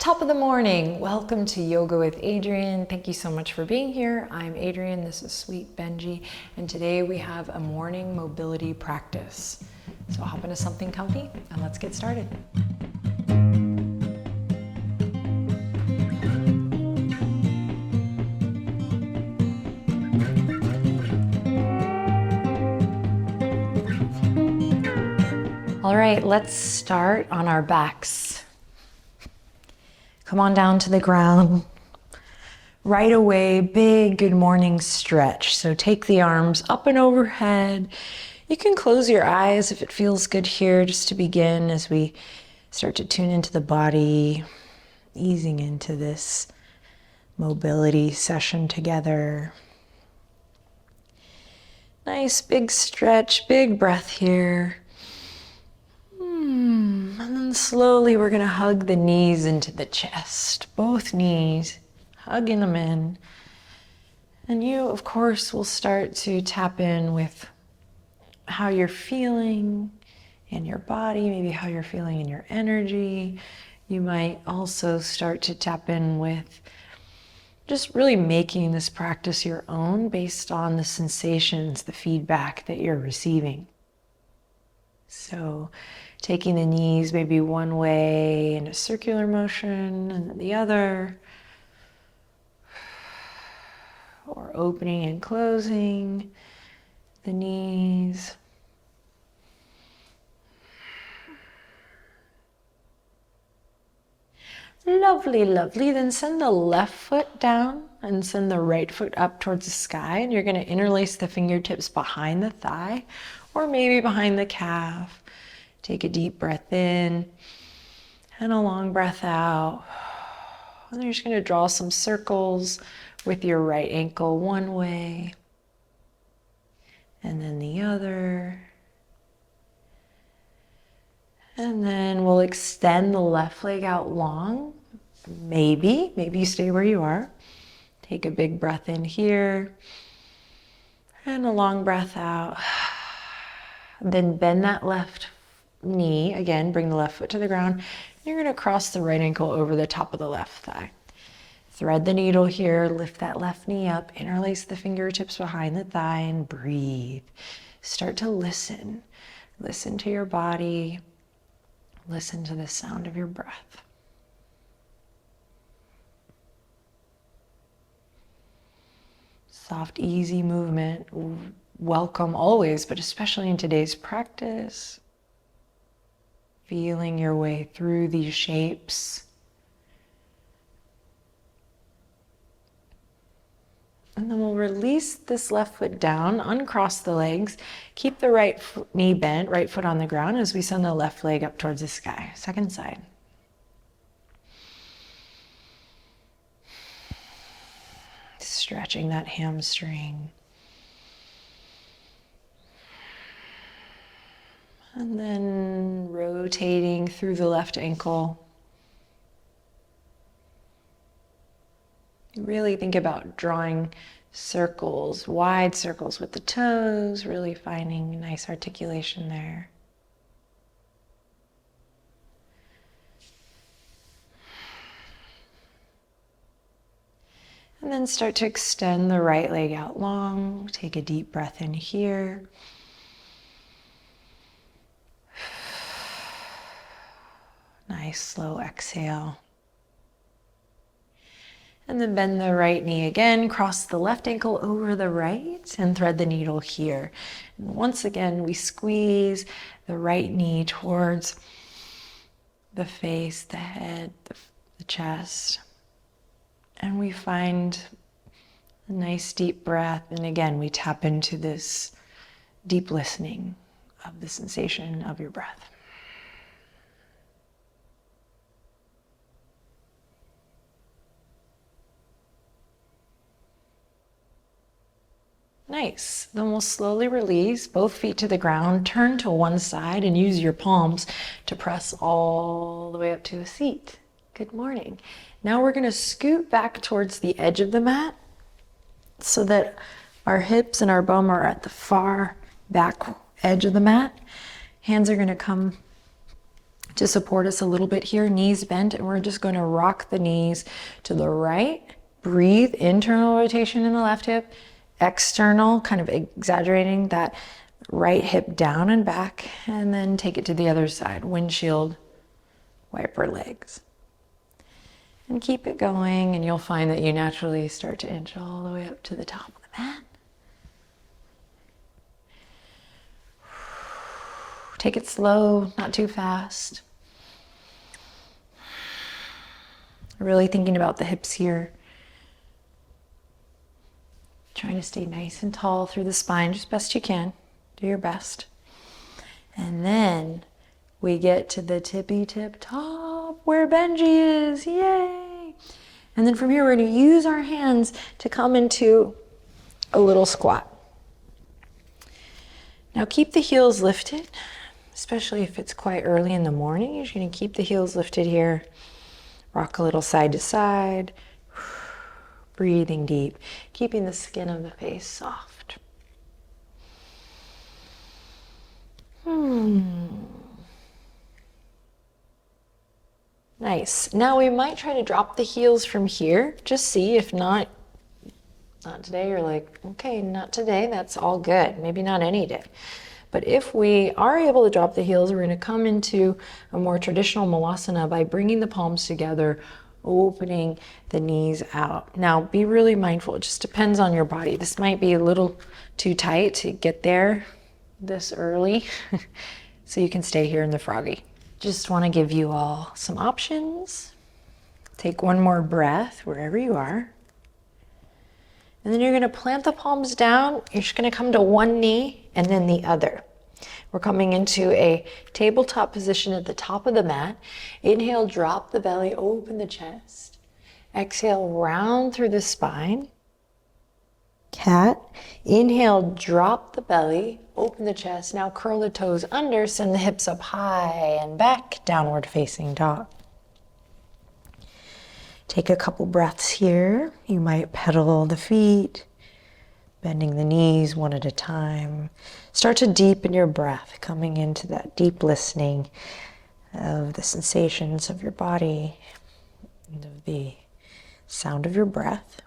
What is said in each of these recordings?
Top of the morning. Welcome to Yoga with Adriene. Thank you so much for being here. I'm Adriene. This is Sweet Benji. And today we have a morning mobility practice. So hop into something comfy and let's get started. All right, let's start on our backs. Come on down to the ground. Right away, big good morning stretch. So take the arms up and overhead. You can close your eyes if it feels good here, just to begin as we start to tune into the body, easing into this mobility session together. Nice big stretch, big breath here. And then slowly we're gonna hug the knees into the chest, both knees, hugging them in. And you, of course, will start to tap in with how you're feeling in your body, maybe how you're feeling in your energy. You might also start to tap in with just really making this practice your own based on the sensations, the feedback that you're receiving. So taking the knees maybe one way in a circular motion and then the other, or opening and closing the knees. Lovely, lovely. Then send the left foot down and send the right foot up towards the sky. And you're going to interlace the fingertips behind the thigh or maybe behind the calf. Take a deep breath in and a long breath out. And then you're just going to draw some circles with your right ankle one way and then the other. And then we'll extend the left leg out long. Maybe you stay where you are. Take a big breath in here and a long breath out. Then bend that left knee. Again, bring the left foot to the ground. You're going to cross the right ankle over the top of the left thigh. Thread the needle here, lift that left knee up, interlace the fingertips behind the thigh and breathe. Start to listen. Listen to your body. Listen to the sound of your breath. Soft, easy movement. Welcome always, but especially in today's practice. Feeling your way through these shapes. And then we'll release this left foot down, uncross the legs, keep the right knee bent, right foot on the ground as we send the left leg up towards the sky. Second side. Stretching that hamstring. And then rotating through the left ankle. Really think about drawing circles, wide circles with the toes, really finding nice articulation there. And then start to extend the right leg out long. Take a deep breath in here. Nice slow exhale. And then bend the right knee again, cross the left ankle over the right and thread the needle here. And once again, we squeeze the right knee towards the face, the head, the chest. And we find a nice deep breath. And again, we tap into this deep listening of the sensation of your breath. Nice. Then we'll slowly release both feet to the ground, turn to one side and use your palms to press all the way up to a seat. Good morning. Now we're going to scoot back towards the edge of the mat so that our hips and our bum are at the far back edge of the mat. Hands are going to come to support us a little bit here, knees bent, and we're just going to rock the knees to the right. Breathe, internal rotation in the left hip, external, kind of exaggerating that right hip down and back, and then take it to the other side, windshield wiper legs. And keep it going, and you'll find that you naturally start to inch all the way up to the top of the mat. Take it slow, not too fast. Really thinking about the hips here. Trying to stay nice and tall through the spine, just best you can. Do your best. And then we get to the tippy tip top where Benji is. Yay! And then from here, we're going to use our hands to come into a little squat. Now keep the heels lifted, especially if it's quite early in the morning. You're just going to keep the heels lifted here. Rock a little side to side. Breathing deep, keeping the skin of the face soft. Nice. Now we might try to drop the heels from here. Just see, if not today, you're like, okay, not today, that's all good. Maybe not any day. But if we are able to drop the heels, we're going to come into a more traditional Malasana by bringing the palms together, opening the knees out. Now be really mindful, it just depends on your body. This might be a little too tight to get there this early, so you can stay here in the froggy. Just want to give you all some options. Take one more breath wherever you are. And then you're going to plant the palms down. You're just going to come to one knee and then the other. We're coming into a tabletop position at the top of the mat. Inhale, drop the belly, open the chest. Exhale, round through the spine. Cat. Inhale, drop the belly, open the chest. Now curl the toes under, send the hips up high and back, downward facing dog. Take a couple breaths here. You might pedal the feet, bending the knees one at a time. Start to deepen your breath, coming into that deep listening of the sensations of your body and of the sound of your breath.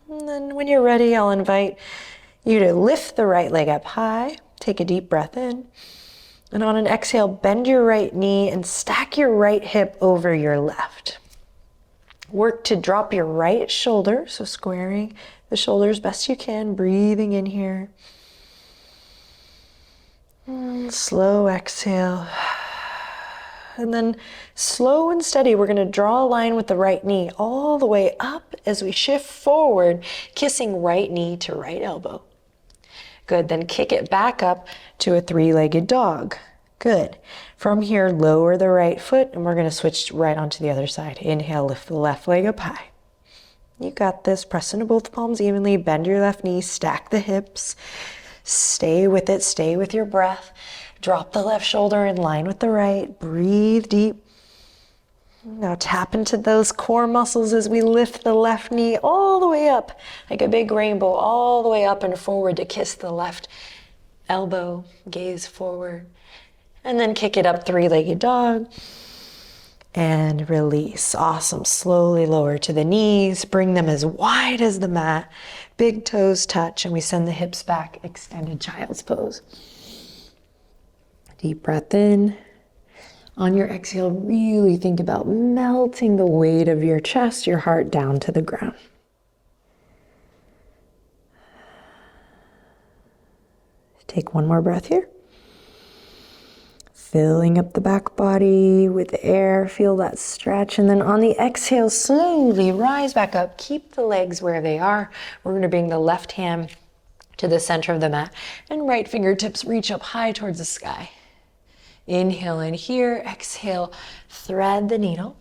And then when you're ready, I'll invite you to lift the right leg up high. Take a deep breath in. And on an exhale, bend your right knee and stack your right hip over your left. Work to drop your right shoulder, so squaring the shoulders best you can, breathing in here. And slow exhale. And then slow and steady, we're going to draw a line with the right knee all the way up as we shift forward, kissing right knee to right elbow. Good, then kick it back up to a three-legged dog. Good. From here, lower the right foot and we're going to switch right onto the other side. Inhale, lift the left leg up high. You got this. Press into both palms evenly, bend your left knee, stack the hips. Stay with it, stay with your breath. Drop the left shoulder in line with the right. Breathe deep. Now tap into those core muscles as we lift the left knee all the way up, like a big rainbow, all the way up and forward to kiss the left elbow, gaze forward. And then kick it up, three-legged dog. And release. Awesome. Slowly lower to the knees. Bring them as wide as the mat. Big toes touch and we send the hips back, extended child's pose. Deep breath in. On your exhale, really think about melting the weight of your chest, your heart down to the ground. Take one more breath here. Filling up the back body with air, feel that stretch. And then on the exhale, slowly rise back up. Keep the legs where they are. We're going to bring the left hand to the center of the mat and right fingertips reach up high towards the sky. Inhale in here, exhale, thread the needle.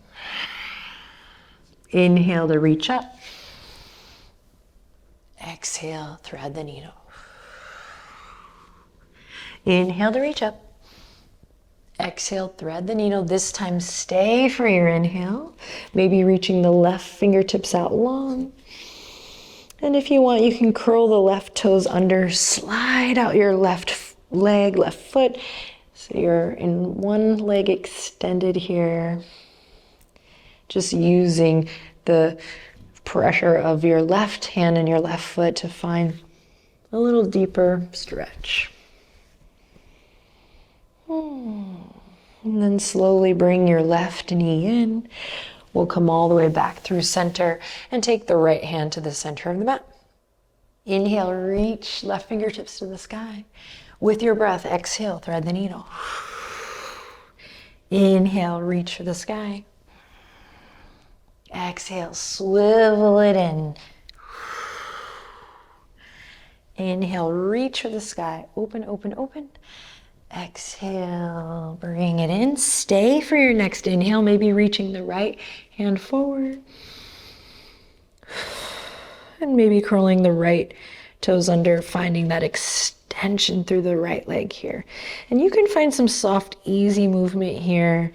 Inhale to reach up. Exhale, thread the needle. Inhale to reach up. Exhale, thread the needle. This time stay for your inhale. Maybe reaching the left fingertips out long. And if you want, you can curl the left toes under, slide out your left leg, left foot. So you're in one leg extended here. Just using the pressure of your left hand and your left foot to find a little deeper stretch. And then slowly bring your left knee in. We'll come all the way back through center and take the right hand to the center of the mat. Inhale, reach left fingertips to the sky. With your breath, exhale, thread the needle. Inhale, reach for the sky. Exhale, swivel it in. Inhale, reach for the sky. Open, open, open. Exhale, bring it in. Stay for your next inhale, maybe reaching the right hand forward. And maybe curling the right toes under, finding that extension through the right leg here. And you can find some soft, easy movement here,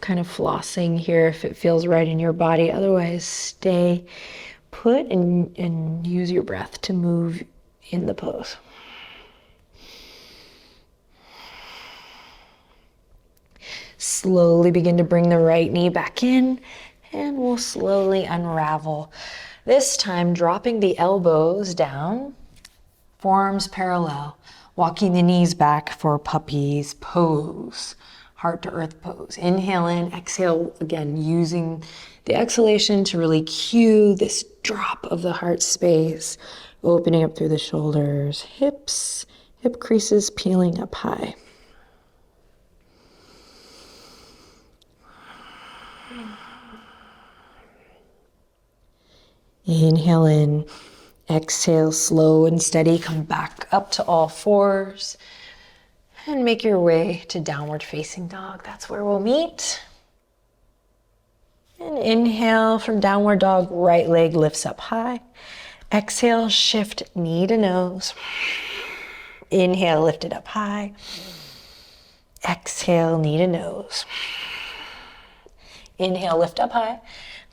kind of flossing here if it feels right in your body. Otherwise, stay put and use your breath to move in the pose. Slowly begin to bring the right knee back in, and we'll slowly unravel. This time, dropping the elbows down, forearms parallel, walking the knees back for puppy's pose, heart to earth pose. Inhale in, exhale again, using the exhalation to really cue this drop of the heart space, opening up through the shoulders, hips, hip creases peeling up high. Inhale in, exhale, slow and steady, come back up to all fours and make your way to downward facing dog. That's where we'll meet. And inhale from downward dog, right leg lifts up high. Exhale, shift knee to nose. Inhale, lift it up high. Exhale, knee to nose. Inhale, lift up high.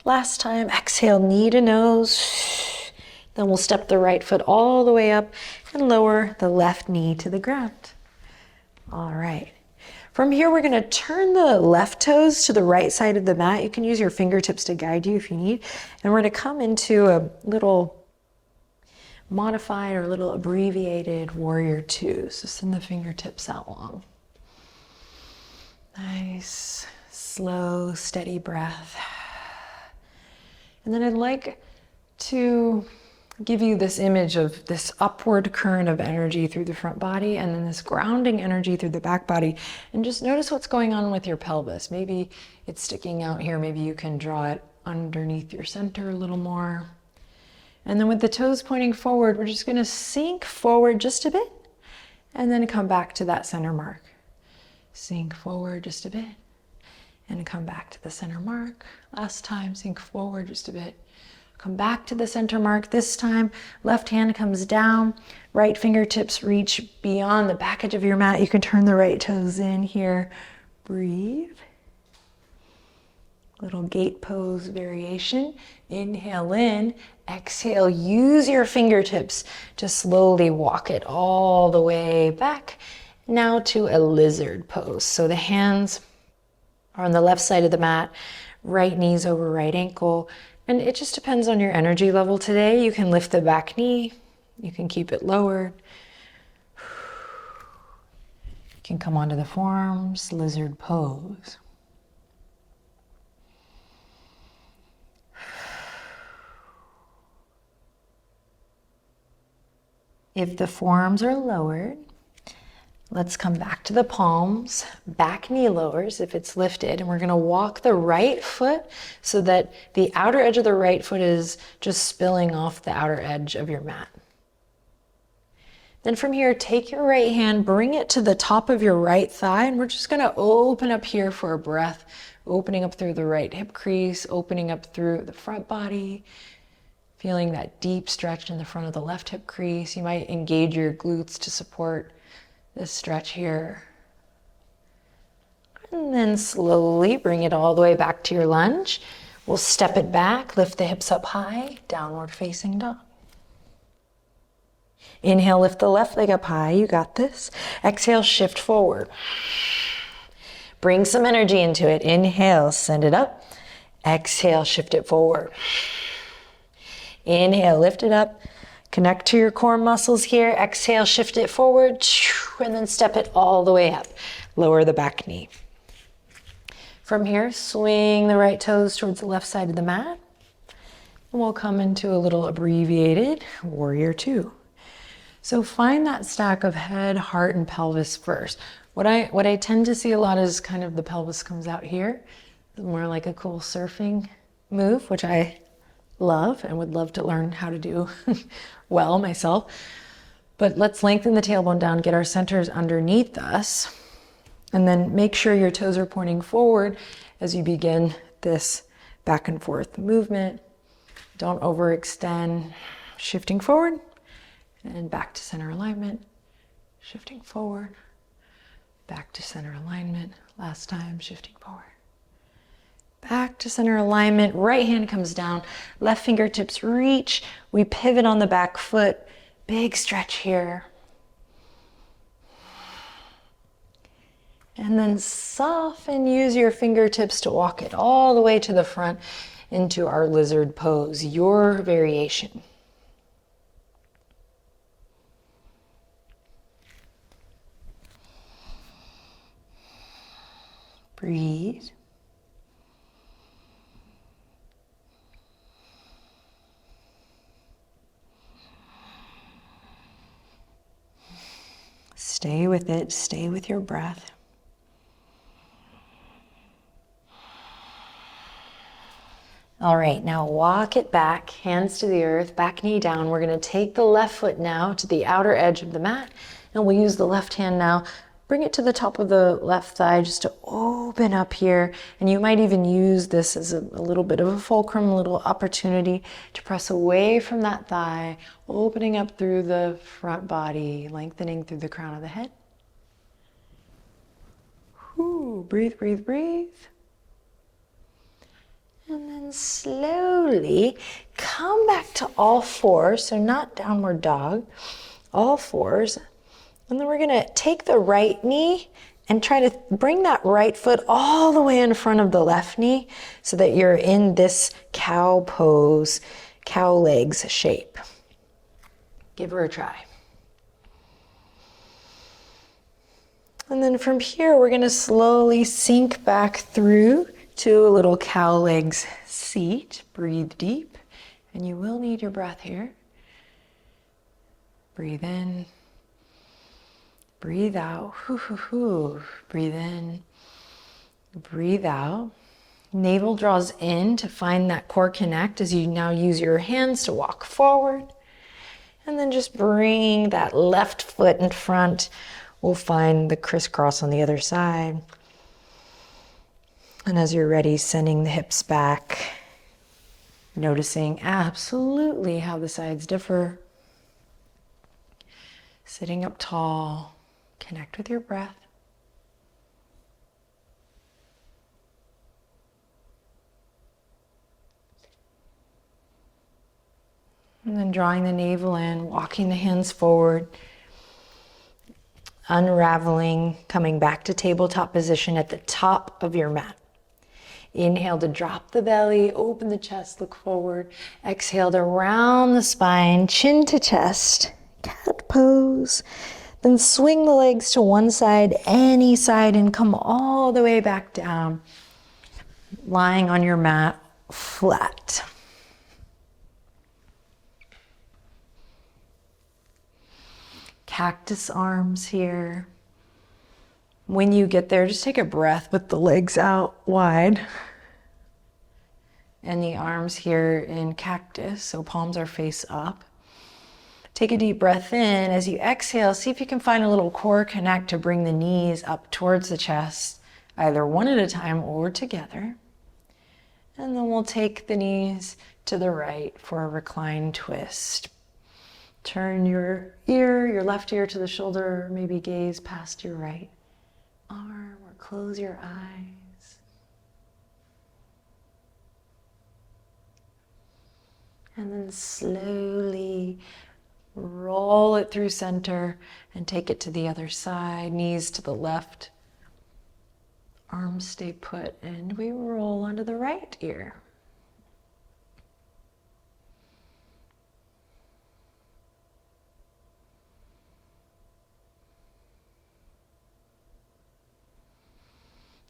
Last time, exhale, knee to nose. Then we'll step the right foot all the way up and lower the left knee to the ground. All right. From here, we're gonna turn the left toes to the right side of the mat. You can use your fingertips to guide you if you need. And we're gonna come into a little modified or a little abbreviated warrior two. So send the fingertips out long. Nice, slow, steady breath. And then I'd like to give you this image of this upward current of energy through the front body and then this grounding energy through the back body. And just notice what's going on with your pelvis. Maybe it's sticking out here. Maybe you can draw it underneath your center a little more. And then with the toes pointing forward, we're just gonna sink forward just a bit and then come back to that center mark. Sink forward just a bit and come back to the center mark. Last time, sink forward just a bit. Come back to the center mark. This time, left hand comes down, right fingertips reach beyond the back edge of your mat. You can turn the right toes in here. Breathe. Little gate pose variation. Inhale in, exhale. Use your fingertips to slowly walk it all the way back. Now to a lizard pose. So the hands are on the left side of the mat, right knees over right ankle. And it just depends on your energy level today. You can lift the back knee. You can keep it lowered. You can come onto the forearms, lizard pose. If the forearms are lowered, let's come back to the palms, back knee lowers if it's lifted, and we're gonna walk the right foot so that the outer edge of the right foot is just spilling off the outer edge of your mat. Then from here, take your right hand, bring it to the top of your right thigh, and we're just gonna open up here for a breath, opening up through the right hip crease, opening up through the front body, feeling that deep stretch in the front of the left hip crease. You might engage your glutes to support this stretch here. And then slowly bring it all the way back to your lunge. We'll step it back, lift the hips up high, downward facing dog. Inhale, lift the left leg up high. You got this. Exhale, shift forward. Bring some energy into it. Inhale, send it up. Exhale, shift it forward. Inhale, lift it up. Connect to your core muscles here. Exhale, shift it forward. And then step it all the way up. Lower the back knee. From here, swing the right toes towards the left side of the mat. And we'll come into a little abbreviated warrior two. So find that stack of head, heart, and pelvis first. What I tend to see a lot is kind of the pelvis comes out here. More like a cool surfing move, which I love and would love to learn how to do well myself. But let's lengthen the tailbone down, get our centers underneath us, and then make sure your toes are pointing forward as you begin this back and forth movement. Don't overextend. Shifting forward and back to center alignment. Shifting forward, back to center alignment. Last time, shifting forward. Back to center alignment. Right hand comes down. Left fingertips reach. We pivot on the back foot. Big stretch here. And then soften, use your fingertips to walk it all the way to the front into our lizard pose, your variation. Breathe. Stay with it, stay with your breath. All right, now walk it back, hands to the earth, back knee down. We're gonna take the left foot now to the outer edge of the mat, and we'll use the left hand now. Bring it to the top of the left thigh just to open up here. And you might even use this as a little bit of a fulcrum, a little opportunity to press away from that thigh, opening up through the front body, lengthening through the crown of the head. Whew, breathe, breathe, breathe. And then slowly come back to all fours, so not downward dog, all fours. And then we're gonna take the right knee and try to bring that right foot all the way in front of the left knee so that you're in this cow pose, cow legs shape. Give her a try. And then from here, we're gonna slowly sink back through to a little cow legs seat. Breathe deep, and you will need your breath here. Breathe in, breathe out. Hoo, hoo, hoo. Breathe in, breathe out. Navel draws in to find that core connect as you now use your hands to walk forward. And then just bring that left foot in front. We'll find the crisscross on the other side. And as you're ready, sending the hips back, noticing absolutely how the sides differ. Sitting up tall, connect with your breath. And then drawing the navel in, walking the hands forward, unraveling, coming back to tabletop position at the top of your mat. Inhale to drop the belly, open the chest, look forward. Exhale to round the spine, chin to chest, cat pose. Then swing the legs to one side, any side, and come all the way back down, lying on your mat flat. Cactus arms here. When you get there, just take a breath with the legs out wide. And the arms here in cactus, so palms are face up. Take a deep breath in. As you exhale, see if you can find a little core connect to bring the knees up towards the chest, either one at a time or together. And then we'll take the knees to the right for a reclined twist. Turn your ear, your left ear to the shoulder, maybe gaze past your right arm or close your eyes. And then slowly Roll it through center and take it to the other side. Knees to the left. Arms stay put, and we roll onto the right ear.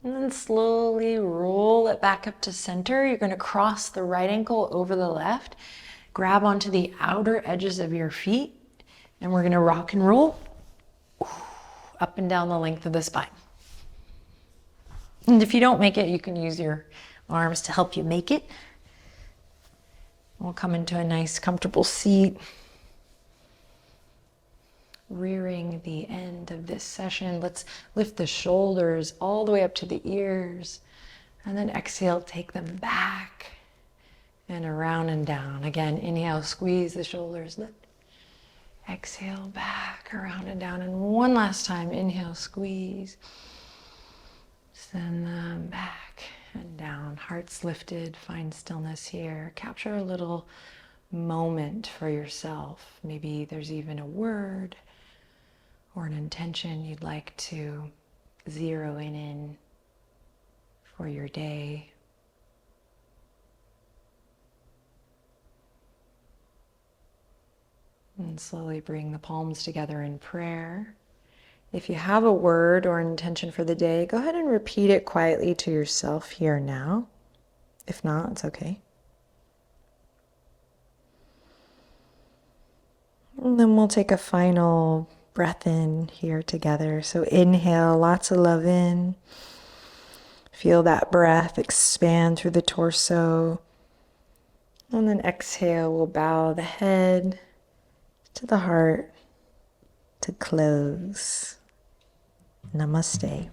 And then slowly roll it back up to center. You're going to cross the right ankle over the left. Grab onto the outer edges of your feet. And we're going to rock and roll up and down the length of the spine. And if you don't make it, you can use your arms to help you make it. We'll come into a nice comfortable seat. Rearing the end of this session. Let's lift the shoulders all the way up to the ears. And then exhale, take them back and around and down. Again, inhale, squeeze the shoulders, lift. Exhale, back, around and down. And one last time, inhale, squeeze. Send them back and down. Hearts lifted, find stillness here. Capture a little moment for yourself. Maybe there's even a word or an intention you'd like to zero in for your day. And slowly bring the palms together in prayer. If you have a word or an intention for the day, go ahead and repeat it quietly to yourself here now. If not, it's okay. And then we'll take a final breath in here together. So inhale, lots of love in. Feel that breath expand through the torso. And then exhale, we'll bow the head to the heart to close. Namaste.